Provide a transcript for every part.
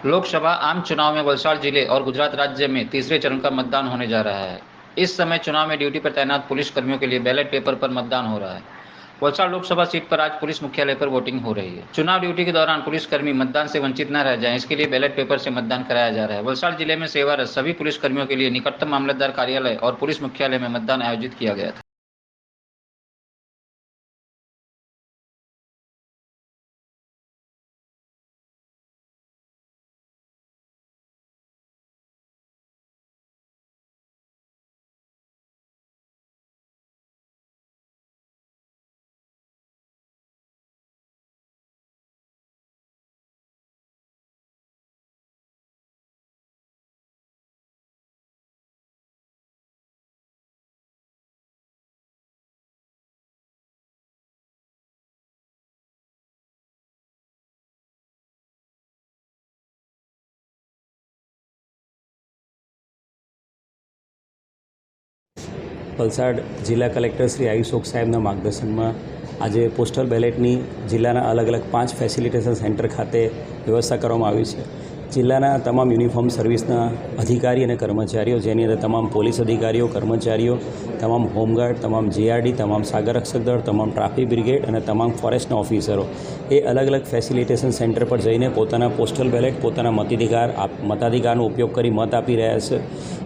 लोकसभा आम चुनाव में वलसाड़ जिले और गुजरात राज्य में तीसरे चरण का मतदान होने जा रहा है। इस समय चुनाव में ड्यूटी पर तैनात पुलिस कर्मियों के लिए बैलेट पेपर पर मतदान हो रहा है। वलसाड़ लोकसभा सीट पर आज पुलिस मुख्यालय पर वोटिंग हो रही है। चुनाव ड्यूटी के दौरान पुलिसकर्मी मतदान से वंचित न रह जाएं, इसके लिए बैलेट पेपर से मतदान कराया जा रहा है। वलसाड़ जिले में सेवारत सभी पुलिसकर्मियों के लिए निकटतम मामलतदार कार्यालय और पुलिस मुख्यालय में मतदान आयोजित किया गया था। વલસાડ જિલ્લા કલેક્ટર શ્રી આયુષ ઓક સાહેબના માર્ગદર્શનમાં આજે પોસ્ટલ બેલેટની જિલ્લાના અલગ અલગ 5 ફેસિલિટેશન સેન્ટર ખાતે વ્યવસ્થા કરવામાં આવી છે. જિલ્લાના તમામ યુનિફોર્મ સર્વિસના અધિકારી અને કર્મચારીઓ, જેની અંદર તમામ પોલીસ અધિકારીઓ, કર્મચારીઓ, તમામ હોમગાર્ડ, તમામ જીઆરડી, તમામ સાગર રક્ષક દળ, તમામ ટ્રાફિક બ્રિગેડ અને તમામ ફોરેસ્ટના ઓફિસરો એ અલગ અલગ ફેસિલિટેશન સેન્ટર પર જઈને પોતાના પોસ્ટલ બેલેટ, પોતાના મતાધિકારનો ઉપયોગ કરી મત આપી રહ્યા છે.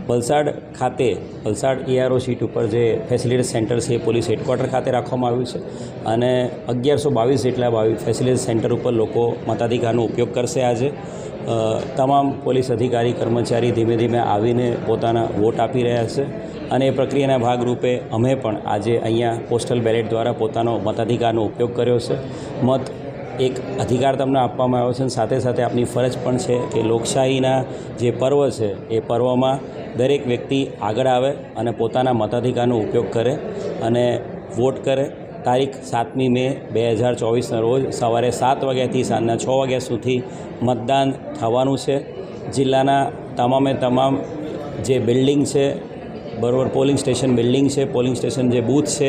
વલસાડ ખાતે વલસાડ એઆરઓ સીટ ઉપર જે ફેસિલિટી સેન્ટર છે એ પોલીસ હેડક્વાર્ટર ખાતે રાખવામાં આવ્યું છે અને 1122 જેટલા ફેસિલિટી સેન્ટર ઉપર લોકો મતાધિકારનો ઉપયોગ કરશે. આજે તમામ પોલીસ અધિકારી, કર્મચારી ધીમે ધીમે આવીને પોતાના વોટ આપી રહ્યા છે અને એ પ્રક્રિયાના ભાગરૂપે અમે પણ આજે અહીંયા પોસ્ટલ બેલેટ દ્વારા પોતાનો મતાધિકારનો ઉપયોગ કર્યો છે. મત એક અધિકાર તમને આપવામાં આવ્યો છે અને સાથે સાથે આપની ફરજ પણ છે કે લોકશાહીના જે પર્વ છે એ પર્વમાં દરેક વ્યક્તિ આગળ આવે અને પોતાના મતાધિકારનો ઉપયોગ કરે અને વોટ કરે. તારીખ 7મી મે 2024ના રોજ સવારે 7 વાગ્યાથી સાંજના 6 વાગ્યા સુધી મતદાન થવાનું છે. જિલ્લાના તમામે તમામ જે બિલ્ડિંગ છે, બરાબર, પોલિંગ સ્ટેશન બિલ્ડિંગ છે, પોલિંગ સ્ટેશન જે બૂથ છે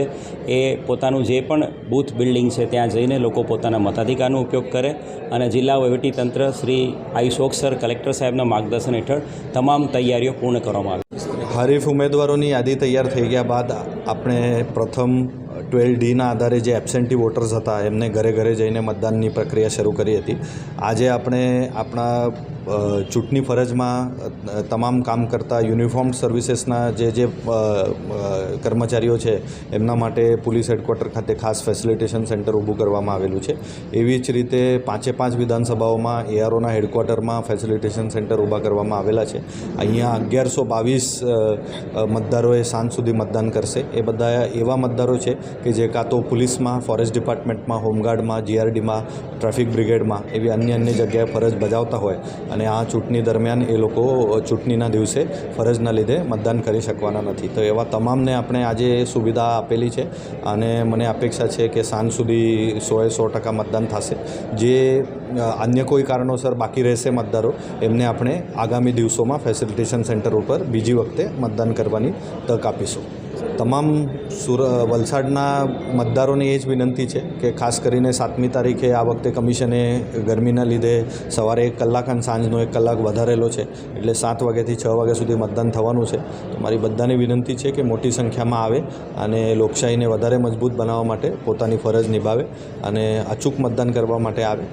એ પોતાનું જે પણ બૂથ બિલ્ડિંગ છે ત્યાં જઈને લોકો પોતાના મતાધિકારનો ઉપયોગ કરે અને જિલ્લા વહીવટીતંત્ર શ્રી આયુષ ઓક સર, કલેક્ટર સાહેબના માર્ગદર્શન હેઠળ તમામ તૈયારીઓ પૂર્ણ કરવામાં આવી. હરીફ ઉમેદવારોની યાદી તૈયાર થઈ ગયા બાદ આપણે પ્રથમ 12Dના આધારે જે એબસેન્ટી વોટર્સ હતા એમને ઘરે ઘરે જઈને મતદાનની પ્રક્રિયા શરૂ કરી હતી. આજે આપણે આપણા ચૂંટણી ફરજમાં તમામ કામ કરતા યુનિફોર્મ સર્વિસીસના જે કર્મચારીઓ છે એમના માટે પોલીસ હેડક્વાર્ટર ખાતે ખાસ ફેસિલિટેશન સેન્ટર ઊભું કરવામાં આવેલું છે. એવી જ રીતે 5 વિધાનસભાઓમાં એઆરઓના હેડક્વાર્ટરમાં ફેસિલિટેશન સેન્ટર ઊભા કરવામાં આવેલા છે. અહીંયા 1122 મતદારોએ સાંજ સુધી મતદાન કરશે. એ બધા એવા મતદારો છે કે જે કાં તો પોલીસમાં, ફોરેસ્ટ ડિપાર્ટમેન્ટમાં, હોમગાર્ડમાં, જીઆરડીમાં, ટ્રાફિક બ્રિગેડમાં એવી અન્ય જગ્યાએ ફરજ બજાવતા હોય અને આ ચૂંટણી દરમિયાન એ લોકો ચૂંટણીના દિવસે ફરજના લીધે મતદાન કરી શકવાના નથી. તો એવા તમામને આપણે આજે સુવિધા આપેલી છે અને મને અપેક્ષા છે કે સાંજ સુધી 100% મતદાન થશે. જે અન્ય કોઈ કારણોસર બાકી રહેશે મતદારો, એમને આપણે આગામી દિવસોમાં ફેસિલિટેશન સેન્ટર ઉપર બીજી વખતે મતદાન કરવાની તક આપીશું. તમામ વલસાડના મતદારોને એ જ વિનંતી છે કે ખાસ કરીને 7મી તારીખે આ વખતે કમિશને ગરમીના લીધે સવારે 1 કલાક અને સાંજનો 1 કલાક વધારેલો છે, એટલે 7 વાગ્યાથી 6 વાગ્યા સુધી મતદાન થવાનું છે. મારી બધાની વિનંતી છે કે મોટી સંખ્યામાં આવે અને લોકશાહીને વધારે મજબૂત બનાવવા માટે પોતાની ફરજ નિભાવે અને અચૂક મતદાન કરવા માટે આવે.